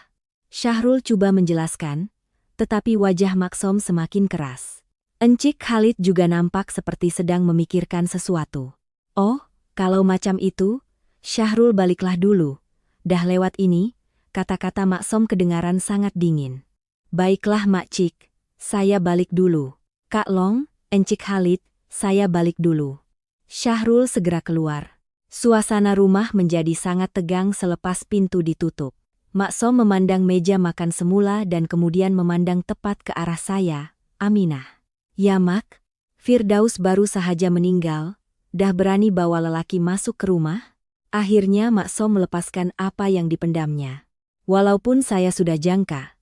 Syahrul coba menjelaskan, tetapi wajah Maksom semakin keras. Encik Khalid juga nampak seperti sedang memikirkan sesuatu. Oh, kalau macam itu, Syahrul baliklah dulu. Dah lewat ini, kata-kata Maksom kedengaran sangat dingin. Baiklah Mak Cik, saya balik dulu. Kak Long, Encik Khalid, saya balik dulu. Syahrul segera keluar. Suasana rumah menjadi sangat tegang selepas pintu ditutup. Maksom memandang meja makan semula dan kemudian memandang tepat ke arah saya, Aminah. Ya Mak, Firdaus baru sahaja meninggal, dah berani bawa lelaki masuk ke rumah? Akhirnya Maksom melepaskan apa yang dipendamnya. Walaupun saya sudah jangka,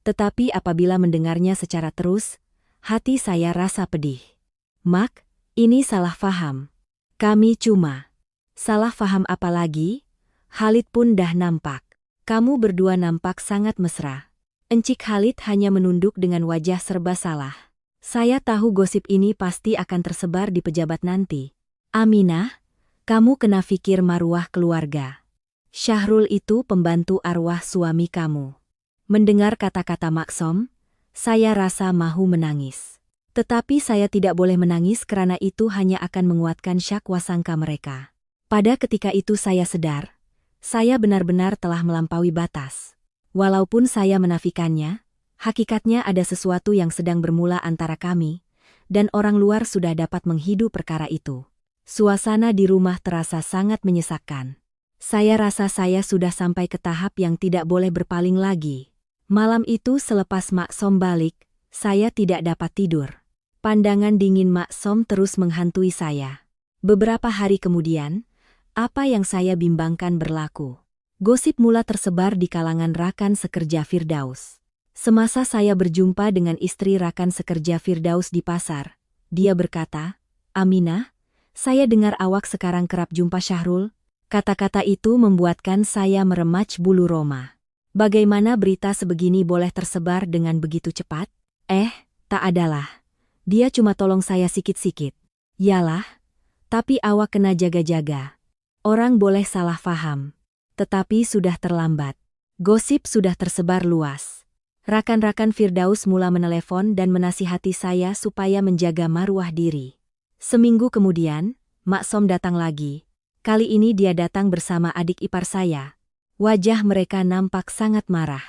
tetapi apabila mendengarnya secara terus, hati saya rasa pedih. Mak, ini salah faham. Kami cuma. Salah faham apa lagi? Khalid pun dah nampak. Kamu berdua nampak sangat mesra. Encik Khalid hanya menunduk dengan wajah serba salah. Saya tahu gosip ini pasti akan tersebar di pejabat nanti. Aminah, kamu kena fikir maruah keluarga. Syahrul itu pembantu arwah suami kamu. Mendengar kata-kata Maksom, saya rasa mahu menangis. Tetapi saya tidak boleh menangis karena itu hanya akan menguatkan syak wasangka mereka. Pada ketika itu saya sadar, saya benar-benar telah melampaui batas. Walaupun saya menafikannya, hakikatnya ada sesuatu yang sedang bermula antara kami, dan orang luar sudah dapat menghidu perkara itu. Suasana di rumah terasa sangat menyesakkan. Saya rasa saya sudah sampai ke tahap yang tidak boleh berpaling lagi. Malam itu selepas Maksom balik, saya tidak dapat tidur. Pandangan dingin Maksom terus menghantui saya. Beberapa hari kemudian, apa yang saya bimbangkan berlaku. Gosip mula tersebar di kalangan rakan sekerja Firdaus. Semasa saya berjumpa dengan istri rakan sekerja Firdaus di pasar, dia berkata, "Aminah, saya dengar awak sekarang kerap jumpa Syahrul." Kata-kata itu membuatkan saya meremaj bulu roma. Bagaimana berita sebegini boleh tersebar dengan begitu cepat? Tak adalah. Dia cuma tolong saya sikit-sikit. Yalah, tapi awak kena jaga-jaga. Orang boleh salah faham. Tetapi sudah terlambat. Gosip sudah tersebar luas. Rakan-rakan Firdaus mula menelepon dan menasihati saya supaya menjaga maruah diri. Seminggu kemudian, Maksom datang lagi. Kali ini dia datang bersama adik ipar saya. Wajah mereka nampak sangat marah.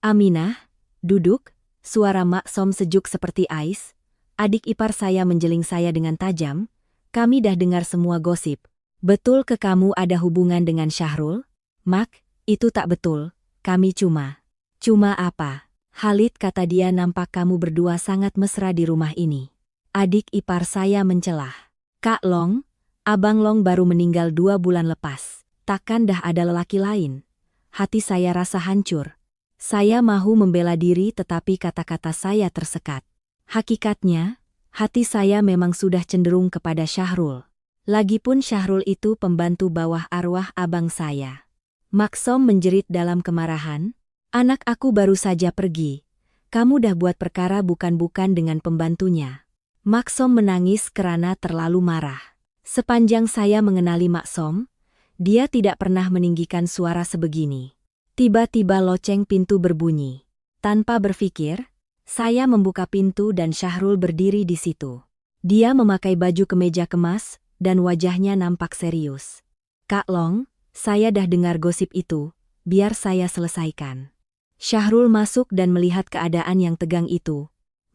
"Aminah, duduk." Suara Maksom sejuk seperti ais. Adik ipar saya menjeling saya dengan tajam. "Kami dah dengar semua gosip. Betul ke kamu ada hubungan dengan Syahrul?" "Mak, itu tak betul. Kami cuma..." "Cuma apa?" "Khalid kata dia nampak kamu berdua sangat mesra di rumah ini." Adik ipar saya mencelah. "Kak Long, Abang Long baru meninggal 2 bulan lepas. Takkan dah ada lelaki lain?" Hati saya rasa hancur. Saya mahu membela diri tetapi kata-kata saya tersekat. Hakikatnya, hati saya memang sudah cenderung kepada Syahrul. Lagipun Syahrul itu pembantu bawah arwah abang saya. Maksom menjerit dalam kemarahan, "Anak aku baru saja pergi. Kamu dah buat perkara bukan-bukan dengan pembantunya." Maksom menangis karena terlalu marah. Sepanjang saya mengenali Maksom, dia tidak pernah meninggikan suara sebegini. Tiba-tiba loceng pintu berbunyi. Tanpa berpikir, saya membuka pintu dan Syahrul berdiri di situ. Dia memakai baju kemeja kemas dan wajahnya nampak serius. "Kak Long, saya dah dengar gosip itu, biar saya selesaikan." Syahrul masuk dan melihat keadaan yang tegang itu.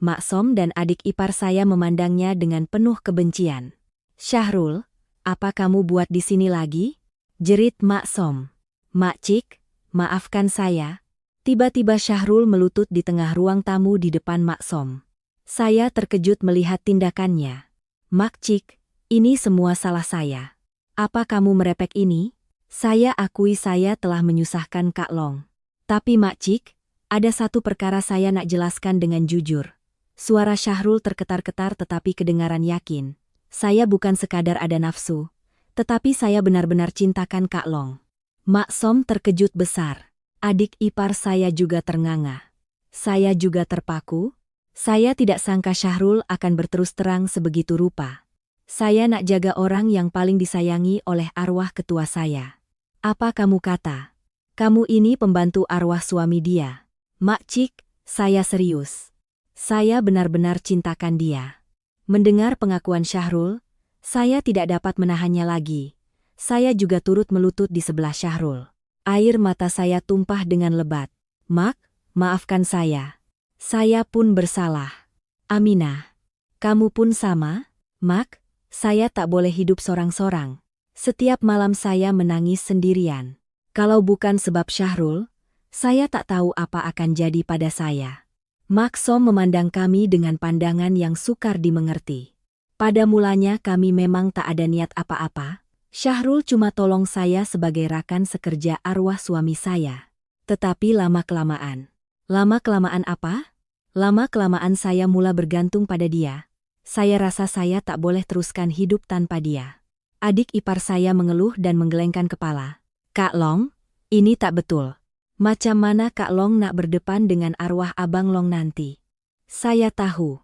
Maksom dan adik ipar saya memandangnya dengan penuh kebencian. "Syahrul, apa kamu buat di sini lagi?" jerit Maksom. "Makcik, maafkan saya." Tiba-tiba Syahrul melutut di tengah ruang tamu di depan Maksom. Saya terkejut melihat tindakannya. "Makcik, ini semua salah saya. Apa kamu merepek ini?" "Saya akui saya telah menyusahkan Kak Long. Tapi Makcik, ada satu perkara saya nak jelaskan dengan jujur." Suara Syahrul terketar-ketar tetapi kedengaran yakin. "Saya bukan sekadar ada nafsu, tetapi saya benar-benar cintakan Kak Long." Maksom terkejut besar. Adik ipar saya juga ternganga. Saya juga terpaku. Saya tidak sangka Syahrul akan berterus terang sebegitu rupa. Saya nak jaga orang yang paling disayangi oleh arwah ketua saya. "Apa kamu kata? Kamu ini pembantu arwah suami dia?" "Makcik, saya serius. Saya benar-benar cintakan dia." Mendengar pengakuan Syahrul, saya tidak dapat menahannya lagi. Saya juga turut melutut di sebelah Syahrul. Air mata saya tumpah dengan lebat. "Mak, maafkan saya. Saya pun bersalah." "Aminah, kamu pun sama?" "Mak, saya tak boleh hidup sorang-sorang. Setiap malam saya menangis sendirian. Kalau bukan sebab Syahrul, saya tak tahu apa akan jadi pada saya." Maksom memandang kami dengan pandangan yang sukar dimengerti. Pada mulanya kami memang tak ada niat apa-apa. Syahrul cuma tolong saya sebagai rakan sekerja arwah suami saya. Tetapi lama-kelamaan. Lama-kelamaan apa? Lama-kelamaan saya mula bergantung pada dia. Saya rasa saya tak boleh teruskan hidup tanpa dia. Adik ipar saya mengeluh dan menggelengkan kepala. "Kak Long, ini tak betul. Macam mana Kak Long nak berdepan dengan arwah Abang Long nanti? Saya tahu.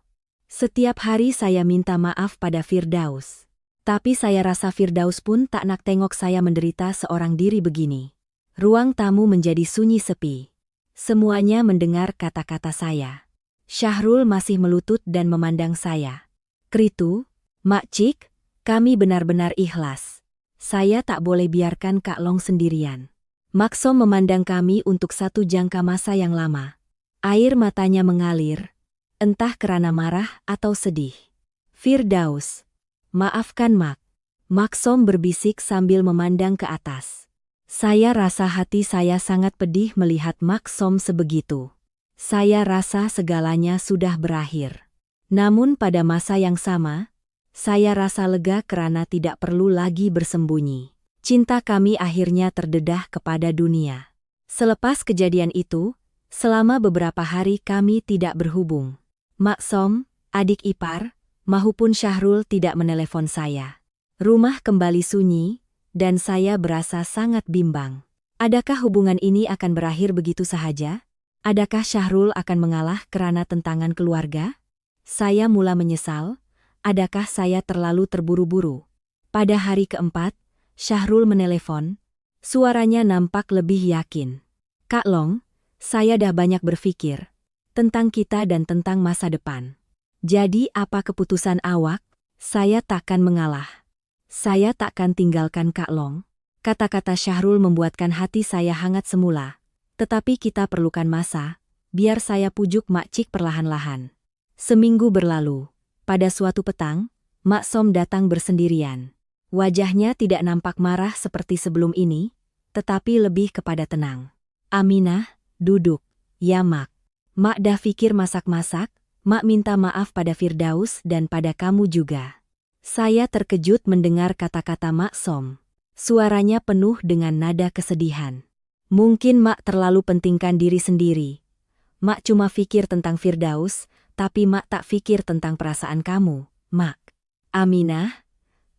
Setiap hari saya minta maaf pada Firdaus. Tapi saya rasa Firdaus pun tak nak tengok saya menderita seorang diri begini. Ruang tamu menjadi sunyi sepi. Semuanya mendengar kata-kata saya. Syahrul masih melutut dan memandang saya. Kritu, Makcik, kami benar-benar ikhlas. Saya tak boleh biarkan Kak Long sendirian. Maksom memandang kami untuk satu jangka masa yang lama. Air matanya mengalir, entah kerana marah atau sedih. Firdaus, maafkan Mak. Maksom berbisik sambil memandang ke atas. Saya rasa hati saya sangat pedih melihat Maksom sebegitu. Saya rasa segalanya sudah berakhir. Namun pada masa yang sama, saya rasa lega kerana tidak perlu lagi bersembunyi. Cinta kami akhirnya terdedah kepada dunia. Selepas kejadian itu, selama beberapa hari kami tidak berhubung. Maksom, adik ipar, maupun Syahrul tidak menelepon saya. Rumah kembali sunyi, dan saya berasa sangat bimbang. Adakah hubungan ini akan berakhir begitu sahaja? Adakah Syahrul akan mengalah kerana tentangan keluarga? Saya mula menyesal, adakah saya terlalu terburu-buru? Pada hari keempat, Syahrul menelepon. Suaranya nampak lebih yakin. Kak Long, saya dah banyak berfikir tentang kita dan tentang masa depan. Jadi apa keputusan awak? Saya takkan mengalah. Saya takkan tinggalkan Kak Long. Kata-kata Syahrul membuatkan hati saya hangat semula. Tetapi kita perlukan masa, biar saya pujuk Makcik perlahan-lahan. Seminggu berlalu. Pada suatu petang, Maksom datang bersendirian. Wajahnya tidak nampak marah seperti sebelum ini, tetapi lebih kepada tenang. Aminah, duduk. Ya Mak. Mak dah fikir masak-masak, Mak minta maaf pada Firdaus dan pada kamu juga. Saya terkejut mendengar kata-kata Maksom. Suaranya penuh dengan nada kesedihan. Mungkin Mak terlalu pentingkan diri sendiri. Mak cuma fikir tentang Firdaus, tapi Mak tak fikir tentang perasaan kamu, Mak. Aminah,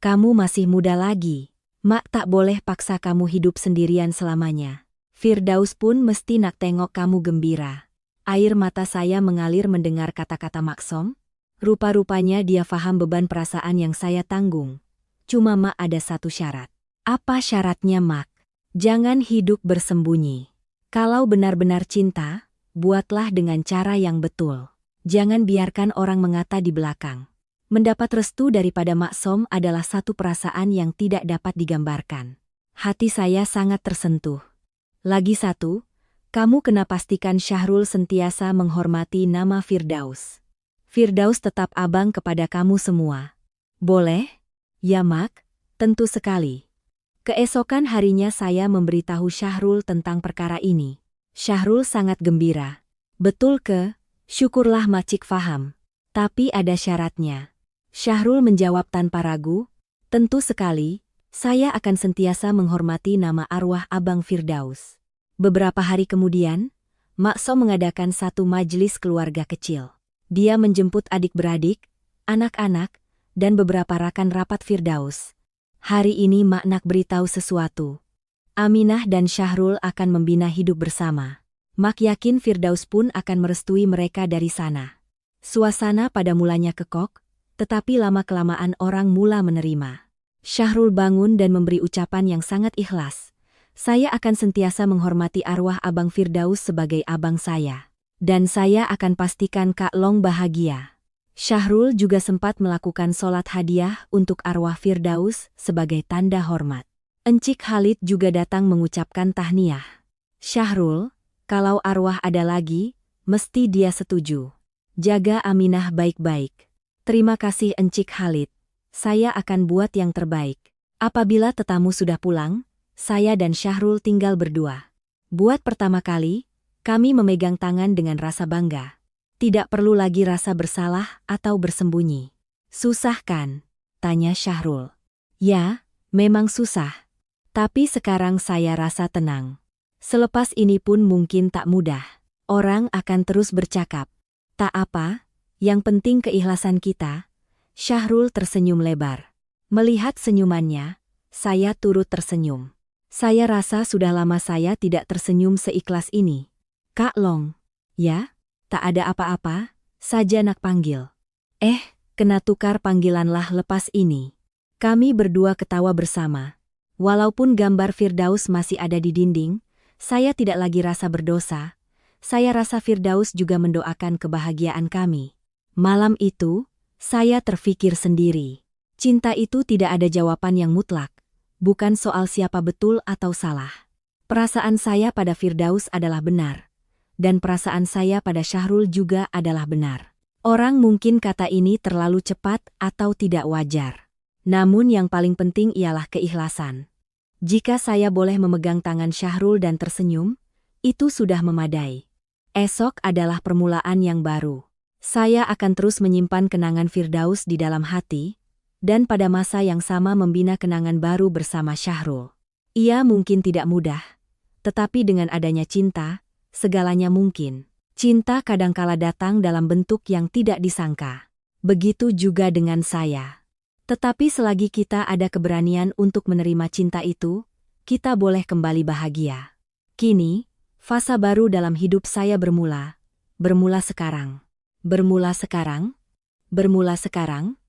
kamu masih muda lagi. Mak tak boleh paksa kamu hidup sendirian selamanya. Firdaus pun mesti nak tengok kamu gembira. Air mata saya mengalir mendengar kata-kata Maksom. Rupa-rupanya dia faham beban perasaan yang saya tanggung. Cuma Mak ada satu syarat. Apa syaratnya Mak? Jangan hidup bersembunyi. Kalau benar-benar cinta, buatlah dengan cara yang betul. Jangan biarkan orang mengata di belakang. Mendapat restu daripada Maksom adalah satu perasaan yang tidak dapat digambarkan. Hati saya sangat tersentuh. Lagi satu, kamu kena pastikan Syahrul sentiasa menghormati nama Firdaus. Firdaus tetap abang kepada kamu semua. Boleh? Ya Mak, tentu sekali. Keesokan harinya saya memberitahu Syahrul tentang perkara ini. Syahrul sangat gembira. Betul ke? Syukurlah Makcik faham. Tapi ada syaratnya. Syahrul menjawab tanpa ragu, tentu sekali, saya akan sentiasa menghormati nama arwah Abang Firdaus. Beberapa hari kemudian, Maksom mengadakan satu majelis keluarga kecil. Dia menjemput adik-beradik, anak-anak, dan beberapa rakan rapat Firdaus. Hari ini Mak nak beritahu sesuatu. Aminah dan Syahrul akan membina hidup bersama. Mak yakin Firdaus pun akan merestui mereka dari sana. Suasana pada mulanya kekok, tetapi lama-kelamaan orang mula menerima. Syahrul bangun dan memberi ucapan yang sangat ikhlas. Saya akan sentiasa menghormati arwah Abang Firdaus sebagai abang saya. Dan saya akan pastikan Kak Long bahagia. Syahrul juga sempat melakukan sholat hadiah untuk arwah Firdaus sebagai tanda hormat. Encik Khalid juga datang mengucapkan tahniah. Syahrul, kalau arwah ada lagi, mesti dia setuju. Jaga Aminah baik-baik. Terima kasih Encik Khalid. Saya akan buat yang terbaik. Apabila tetamu sudah pulang, saya dan Syahrul tinggal berdua. Buat pertama kali, kami memegang tangan dengan rasa bangga. Tidak perlu lagi rasa bersalah atau bersembunyi. Susah kan? Tanya Syahrul. Ya, memang susah. Tapi sekarang saya rasa tenang. Selepas ini pun mungkin tak mudah. Orang akan terus bercakap. Tak apa. Yang penting keikhlasan kita. Syahrul tersenyum lebar. Melihat senyumannya, saya turut tersenyum. Saya rasa sudah lama saya tidak tersenyum seikhlas ini. Kak Long. Ya, tak ada apa-apa, saja nak panggil. Kena tukar panggilanlah lepas ini. Kami berdua ketawa bersama. Walaupun gambar Firdaus masih ada di dinding, saya tidak lagi rasa berdosa. Saya rasa Firdaus juga mendoakan kebahagiaan kami. Malam itu, saya terfikir sendiri. Cinta itu tidak ada jawaban yang mutlak. Bukan soal siapa betul atau salah. Perasaan saya pada Firdaus adalah benar. Dan perasaan saya pada Syahrul juga adalah benar. Orang mungkin kata ini terlalu cepat atau tidak wajar. Namun yang paling penting ialah keikhlasan. Jika saya boleh memegang tangan Syahrul dan tersenyum, itu sudah memadai. Esok adalah permulaan yang baru. Saya akan terus menyimpan kenangan Firdaus di dalam hati, dan pada masa yang sama membina kenangan baru bersama Syahrul. Ia mungkin tidak mudah, tetapi dengan adanya cinta, segalanya mungkin. Cinta kadangkala datang dalam bentuk yang tidak disangka. Begitu juga dengan saya. Tetapi selagi kita ada keberanian untuk menerima cinta itu, kita boleh kembali bahagia. Kini, fase baru dalam hidup saya bermula. Bermula sekarang. Bermula sekarang? Bermula sekarang?